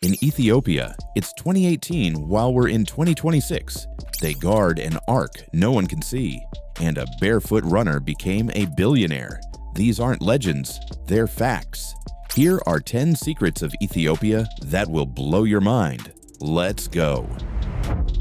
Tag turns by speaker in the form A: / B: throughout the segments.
A: In Ethiopia, it's 2018 while we're in 2026. They guard an ark no one can see, and a barefoot runner became a billionaire. These aren't legends, they're facts. Here are 10 secrets of Ethiopia that will blow your mind. Let's go.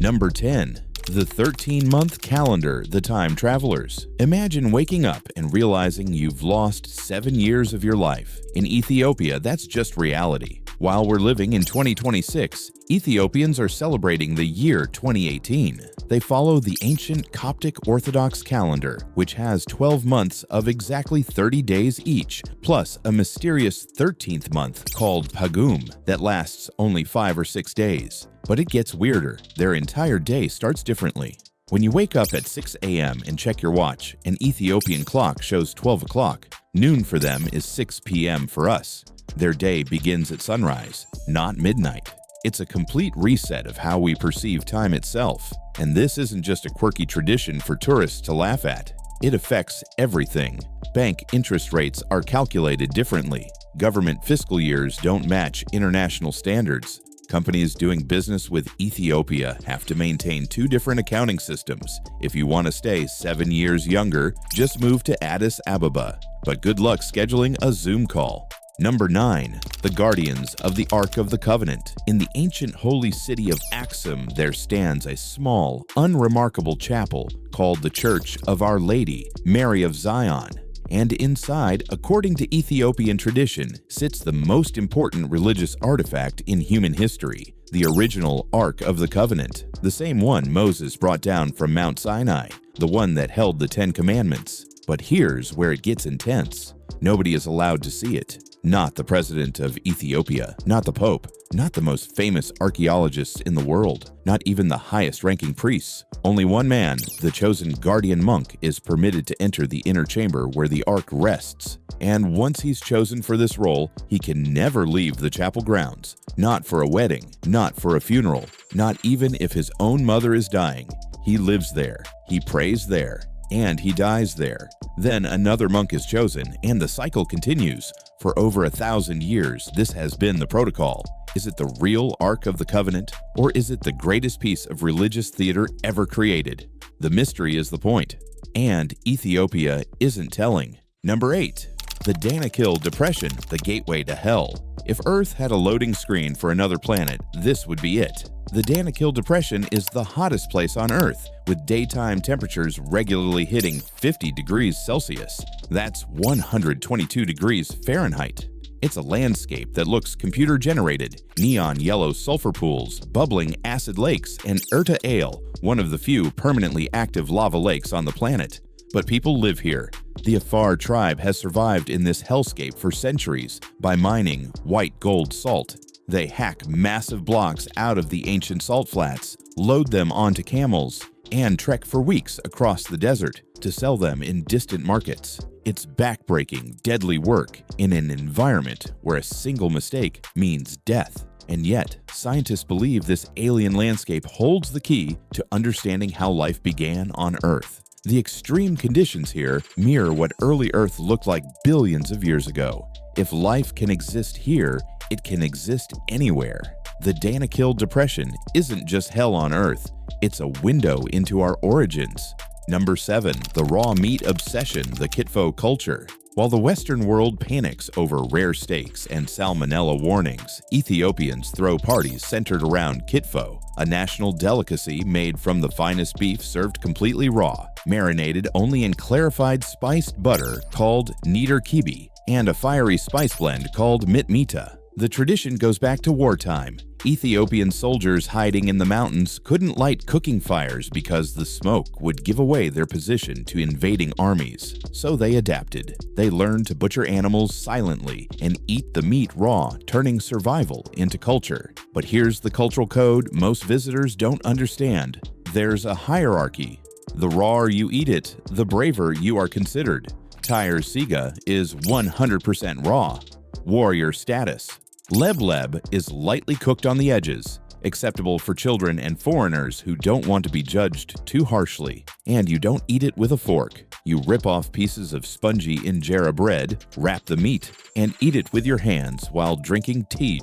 A: Number 10. The 13-month calendar, the time travelers. Imagine waking up and realizing you've lost 7 years of your life. In Ethiopia, that's just reality. While we're living in 2026, Ethiopians are celebrating the year 2018. They follow the ancient Coptic Orthodox calendar, which has 12 months of exactly 30 days each, plus a mysterious 13th month called Pagum that lasts only 5 or 6 days. But it gets weirder. Their entire day starts differently. When you wake up at 6 a.m. and check your watch, an Ethiopian clock shows 12 o'clock. Noon for them is 6 p.m. for us. Their day begins at sunrise, not midnight. It's a complete reset of how we perceive time itself. And this isn't just a quirky tradition for tourists to laugh at. It affects everything. Bank interest rates are calculated differently. Government fiscal years don't match international standards. Companies doing business with Ethiopia have to maintain 2 different accounting systems. If you want to stay 7 years younger, just move to Addis Ababa. But good luck scheduling a Zoom call. Number 9. The Guardians of the Ark of the Covenant. In the ancient holy city of Axum, there stands a small, unremarkable chapel called the Church of Our Lady, Mary of Zion. And inside, according to Ethiopian tradition, sits the most important religious artifact in human history, the original Ark of the Covenant, the same one Moses brought down from Mount Sinai, the one that held the 10 Commandments. But here's where it gets intense. Nobody is allowed to see it. Not the president of Ethiopia, not the Pope, not the most famous archaeologists in the world, not even the highest-ranking priests. Only one man, the chosen guardian monk, is permitted to enter the inner chamber where the ark rests. And once he's chosen for this role, he can never leave the chapel grounds. Not for a wedding, not for a funeral, not even if his own mother is dying. He lives there, he prays there, and he dies there. Then another monk is chosen, and the cycle continues. For over 1,000 years, this has been the protocol. Is it the real Ark of the Covenant, or is it the greatest piece of religious theater ever created? The mystery is the point, and Ethiopia isn't telling. Number 8. The DANAKIL Depression, the gateway to hell. If Earth had a loading screen for another planet, this would be it. The DANAKIL Depression is the hottest place on Earth, with daytime temperatures regularly hitting 50 degrees Celsius. That's 122 degrees Fahrenheit. It's a landscape that looks computer-generated, neon yellow sulfur pools, bubbling acid lakes, and Erta Ale, one of the few permanently active lava lakes on the planet. But people live here. The Afar tribe has survived in this hellscape for centuries by mining white gold salt. They hack massive blocks out of the ancient salt flats, load them onto camels, and trek for weeks across the desert to sell them in distant markets. It's backbreaking, deadly work in an environment where a single mistake means death. And yet, scientists believe this alien landscape holds the key to understanding how life began on Earth. The extreme conditions here mirror what early Earth looked like billions of years ago. If life can exist here, it can exist anywhere. The DANAKIL Depression isn't just hell on Earth, it's a window into our origins. Number 7. The raw meat obsession, the Kitfo culture. While the Western world panics over rare steaks and salmonella warnings, Ethiopians throw parties centered around Kitfo, a national delicacy made from the finest beef served completely raw, marinated only in clarified spiced butter called niter kibi, and a fiery spice blend called mitmita. The tradition goes back to wartime. Ethiopian soldiers hiding in the mountains couldn't light cooking fires because the smoke would give away their position to invading armies. So they adapted. They learned to butcher animals silently and eat the meat raw, turning survival into culture. But here's the cultural code most visitors don't understand. There's a hierarchy. The rawer you eat it, the braver you are considered. Tyre Siga is 100% raw. Warrior status. Leb is lightly cooked on the edges, acceptable for children and foreigners who don't want to be judged too harshly. And you don't eat it with a fork. You rip off pieces of spongy injera bread, wrap the meat, and eat it with your hands while drinking tej,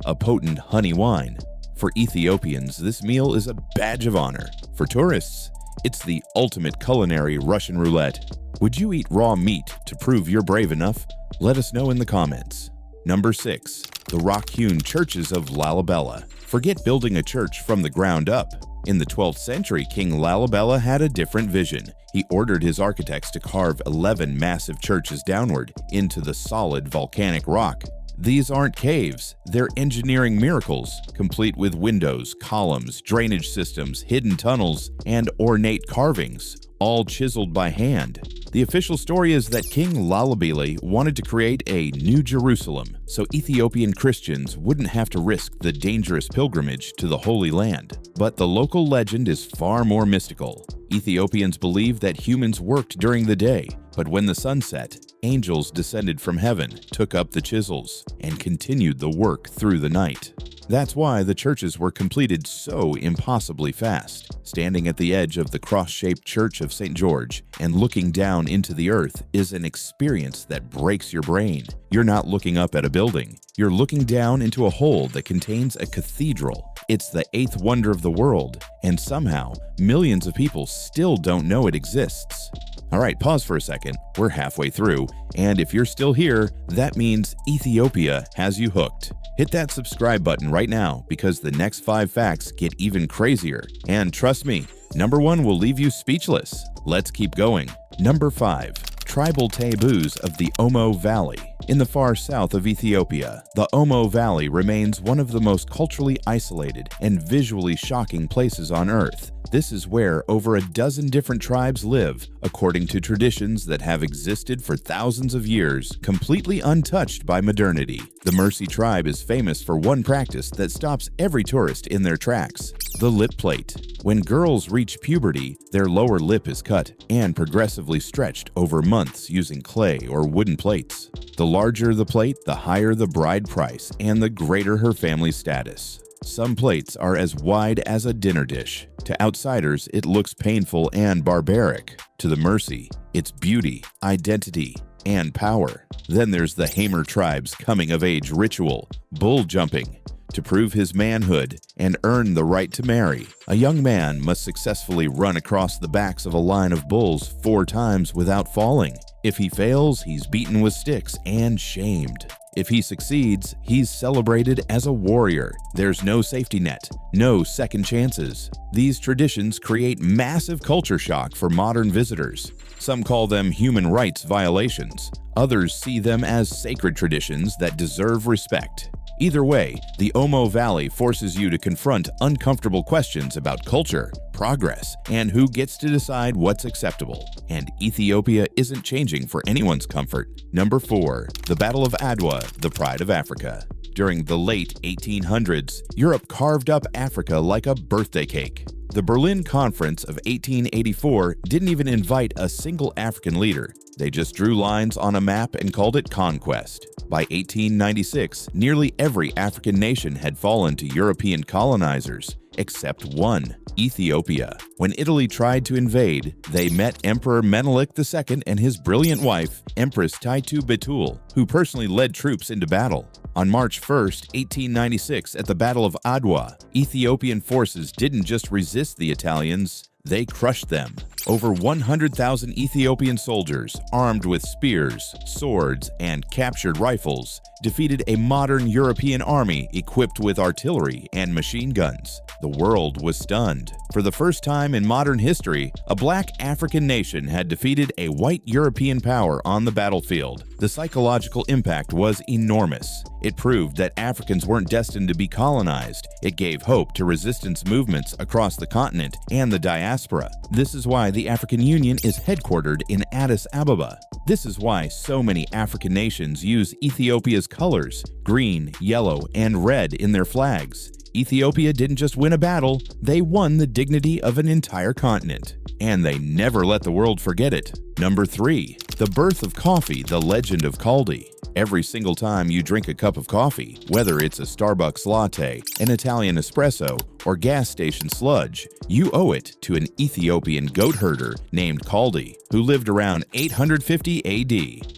A: a potent honey wine. For Ethiopians, this meal is a badge of honor. For tourists, it's the ultimate culinary Russian roulette. Would you eat raw meat to prove you're brave enough? Let us know in the comments. Number 6. The ROCK-HEWN churches of LALIBELA. Forget building a church from the ground up. In the 12th century, King LALIBELA had a different vision. He ordered his architects to carve 11 massive churches downward into the solid volcanic rock. These aren't caves, they're engineering miracles, complete with windows, columns, drainage systems, hidden tunnels, and ornate carvings, all chiseled by hand. The official story is that King LALIBELA wanted to create a New Jerusalem so Ethiopian Christians wouldn't have to risk the dangerous pilgrimage to the Holy Land. But the local legend is far more mystical. Ethiopians believe that humans worked during the day, but when the sun set, angels descended from heaven, took up the chisels, and continued the work through the night. That's why the churches were completed so impossibly fast. Standing at the edge of the cross-shaped Church of St. George and looking down into the earth is an experience that breaks your brain. You're not looking up at a building. You're looking down into a hole that contains a cathedral. It's the 8th wonder of the world, and somehow, millions of people still don't know it exists. Alright, pause for a second. We're halfway through, and if you're still here, that means Ethiopia has you hooked. Hit that subscribe button right now because the next 5 facts get even crazier. And trust me, number 1 will leave you speechless. Let's keep going. Number 5. Tribal taboos of the Omo Valley. In the far south of Ethiopia, the Omo Valley remains one of the most culturally isolated and visually shocking places on Earth. This is where over a dozen different tribes live, according to traditions that have existed for thousands of years, completely untouched by modernity. The Mercy tribe is famous for one practice that stops every tourist in their tracks: the lip plate. When girls reach puberty, their lower lip is cut and progressively stretched over months using clay or wooden plates. The larger the plate, the higher the bride price and the greater her family status. Some plates are as wide as a dinner dish. To outsiders, it looks painful and barbaric. To the Mercy, it's beauty, identity, and power. Then there's the Hamer tribe's coming-of-age ritual, bull jumping. To prove his manhood and earn the right to marry, a young man must successfully run across the backs of a line of bulls 4 times without falling. If he fails, he's beaten with sticks and shamed. If he succeeds, he's celebrated as a warrior. There's no safety net, no second chances. These traditions create massive culture shock for modern visitors. Some call them human rights violations. Others see them as sacred traditions that deserve respect. Either way, the Omo Valley forces you to confront uncomfortable questions about culture, progress, and who gets to decide what's acceptable. And Ethiopia isn't changing for anyone's comfort. Number 4. The Battle of ADWA, the Pride of Africa. During the late 1800s, Europe carved up Africa like a birthday cake. The Berlin Conference of 1884 didn't even invite a single African leader. They just drew lines on a map and called it conquest. By 1896, nearly every African nation had fallen to European colonizers, except one, Ethiopia. When Italy tried to invade, they met Emperor Menelik II and his brilliant wife, Empress Taitu Betul, who personally led troops into battle. On March 1, 1896, at the Battle of ADWA, Ethiopian forces didn't just resist the Italians, they crushed them. Over 100,000 Ethiopian soldiers, armed with spears, swords, and captured rifles, defeated a modern European army equipped with artillery and machine guns. The world was stunned. For the first time in modern history, a black African nation had defeated a white European power on the battlefield. The psychological impact was enormous. It proved that Africans weren't destined to be colonized. It gave hope to resistance movements across the continent and the diaspora. This is why the African Union is headquartered in Addis Ababa. This is why so many African nations use Ethiopia's colors, green, yellow, and red in their flags. Ethiopia didn't just win a battle, they won the dignity of an entire continent. And they never let the world forget it. Number 3. The birth of coffee, the legend of Kaldi. Every single time you drink a cup of coffee, whether it's a Starbucks latte, an Italian espresso, or gas station sludge, you owe it to an Ethiopian goat herder named Kaldi, who lived around 850 AD.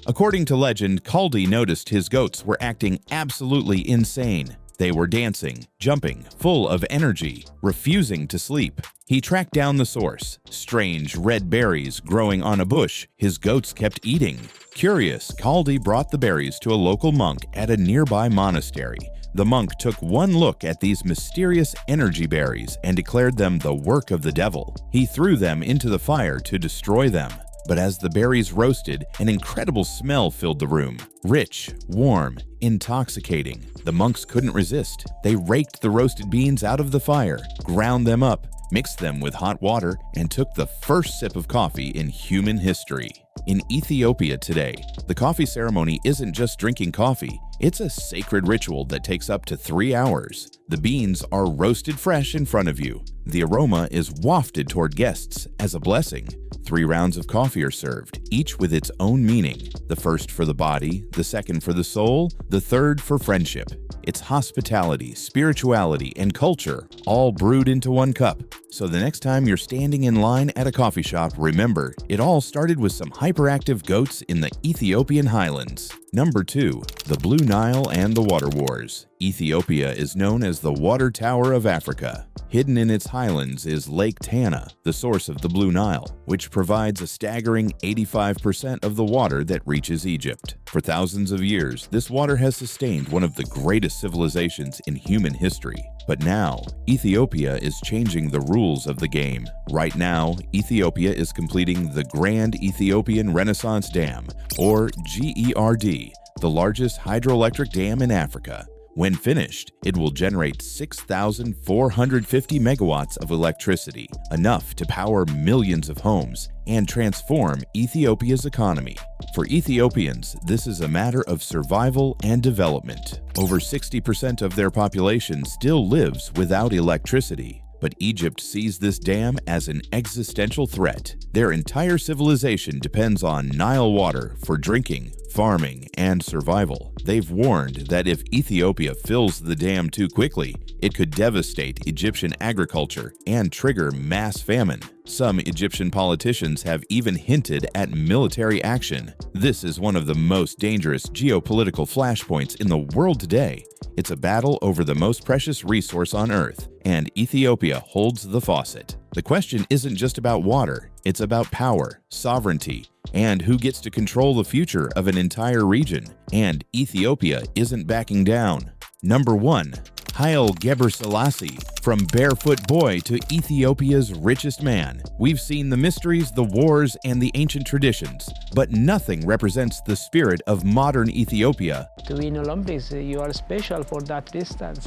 A: According to legend, Kaldi noticed his goats were acting absolutely insane. They were dancing, jumping, full of energy, refusing to sleep. He tracked down the source. Strange red berries growing on a bush his goats kept eating. Curious, Kaldi brought the berries to a local monk at a nearby monastery. The monk took one look at these mysterious energy berries and declared them the work of the devil. He threw them into the fire to destroy them. But as the berries roasted, an incredible smell filled the room. Rich, warm, intoxicating. The monks couldn't resist. They raked the roasted beans out of the fire, ground them up, mixed them with hot water, and took the first sip of coffee in human history. In Ethiopia today, the coffee ceremony isn't just drinking coffee. It's a sacred ritual that takes up to 3 hours. The beans are roasted fresh in front of you. The aroma is wafted toward guests as a blessing. 3 rounds of coffee are served, each with its own meaning. The first for the body, the second for the soul, the third for friendship. It's hospitality, spirituality, and culture, all brewed into one cup. So the next time you're standing in line at a coffee shop, remember, it all started with some hyperactive goats in the Ethiopian highlands. Number 2. The Blue Nile and the Water Wars. Ethiopia is known as the Water Tower of Africa. Hidden in its highlands is Lake Tana, the source of the Blue Nile, which provides a staggering 85% of the water that reaches Egypt. For thousands of years, this water has sustained one of the greatest civilizations in human history. But now, Ethiopia is changing the rules of the game. Right now, Ethiopia is completing the Grand Ethiopian Renaissance Dam, or GERD, the largest hydroelectric dam in Africa. When finished, it will generate 6,450 megawatts of electricity, enough to power millions of homes and transform Ethiopia's economy. For Ethiopians, this is a matter of survival and development. Over 60% of their population still lives without electricity. But Egypt sees this dam as an existential threat. Their entire civilization depends on Nile water for drinking, farming, and survival. They've warned that if Ethiopia fills the dam too quickly, it could devastate Egyptian agriculture and trigger mass famine. Some Egyptian politicians have even hinted at military action. This is one of the most dangerous geopolitical flashpoints in the world today. It's a battle over the most precious resource on Earth, and Ethiopia holds the faucet. The question isn't just about water, it's about power, sovereignty, and who gets to control the future of an entire region. And Ethiopia isn't backing down. Number 1. Haile Gebrselassie. From barefoot boy to Ethiopia's richest man. We've seen the mysteries, the wars, and the ancient traditions, but nothing represents the spirit of modern Ethiopia.
B: To win Olympics, you are special for that distance.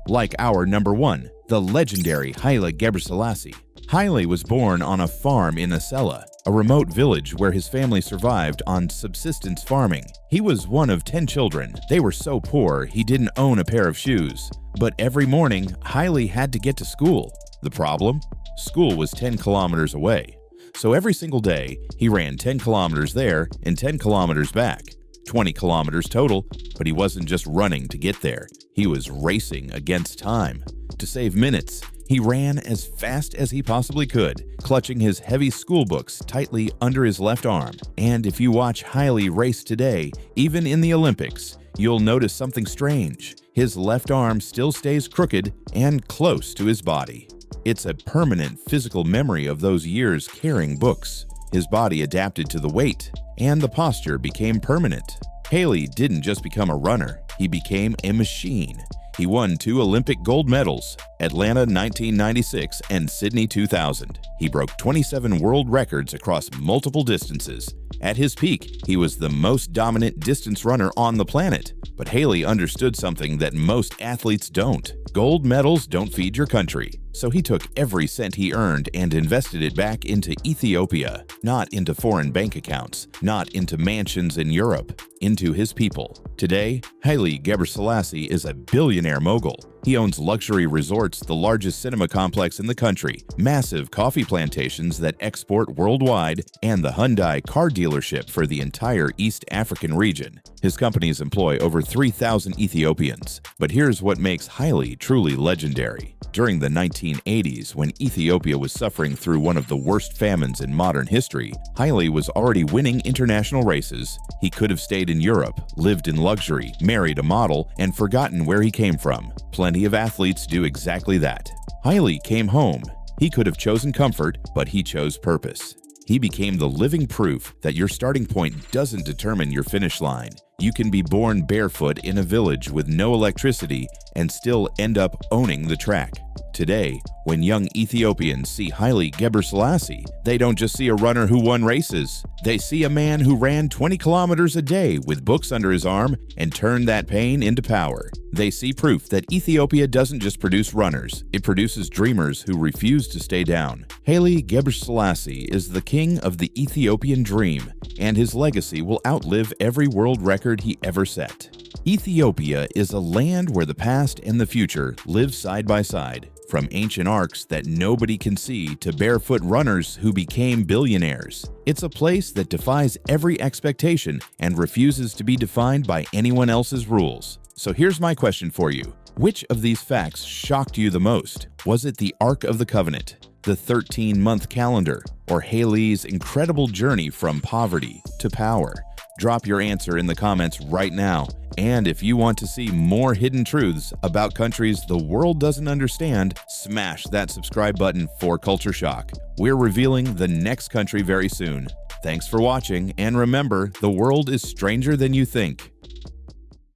A: Like our number 1, the legendary Haile Gebrselassie. Haile was born on a farm in Asela, a remote village where his family survived on subsistence farming. He was one of 10 children. They were so poor he didn't own a pair of shoes. But every morning, Haile had to get to school. The problem? School was 10 kilometers away. So every single day, he ran 10 kilometers there and 10 kilometers back. 20 kilometers total, but he wasn't just running to get there. He was racing against time. To save minutes, he ran as fast as he possibly could, clutching his heavy school books tightly under his left arm. And if you watch Haile race today, even in the Olympics, you'll notice something strange. His left arm still stays crooked and close to his body. It's a permanent physical memory of those years carrying books. His body adapted to the weight, and the posture became permanent. Haile didn't just become a runner, he became a machine. He won 2 Olympic gold medals, Atlanta 1996 and Sydney 2000. He broke 27 world records across multiple distances. At his peak, he was the most dominant distance runner on the planet. But Haile understood something that most athletes don't. Gold medals don't feed your country. So he took every cent he earned and invested it back into Ethiopia, not into foreign bank accounts, not into mansions in Europe, into his people. Today, Haile Gebrselassie is a billionaire mogul. He owns luxury resorts, the largest cinema complex in the country, massive coffee plantations that export worldwide, and the Hyundai car dealership for the entire East African region. His companies employ over 3,000 Ethiopians. But here's what makes Haile truly legendary. During the 1980s, when Ethiopia was suffering through one of the worst famines in modern history, Haile was already winning international races. He could have stayed in Europe, lived in luxury, married a model, and forgotten where he came from. Plenty of athletes do exactly that. Haile came home. He could have chosen comfort, but he chose purpose. He became the living proof that your starting point doesn't determine your finish line. You can be born barefoot in a village with no electricity and still end up owning the track. Today, when young Ethiopians see Haile Gebrselassie, they don't just see a runner who won races. They see a man who ran 20 kilometers a day with books under his arm and turned that pain into power. They see proof that Ethiopia doesn't just produce runners, it produces dreamers who refuse to stay down. Haile Gebrselassie is the king of the Ethiopian dream, and his legacy will outlive every world record he ever set. Ethiopia is a land where the past and the future live side by side. From ancient arcs that nobody can see to barefoot runners who became billionaires, it's a place that defies every expectation and refuses to be defined by anyone else's rules. So here's my question for you. Which of these facts shocked you the most? Was it the Ark of the Covenant, the 13-month calendar, or Haile's incredible journey from poverty to power? Drop your answer in the comments right now. And if you want to see more hidden truths about countries the world doesn't understand, smash that subscribe button for Culture Shock. We're revealing the next country very soon. Thanks for watching, and remember, the world is stranger than you think.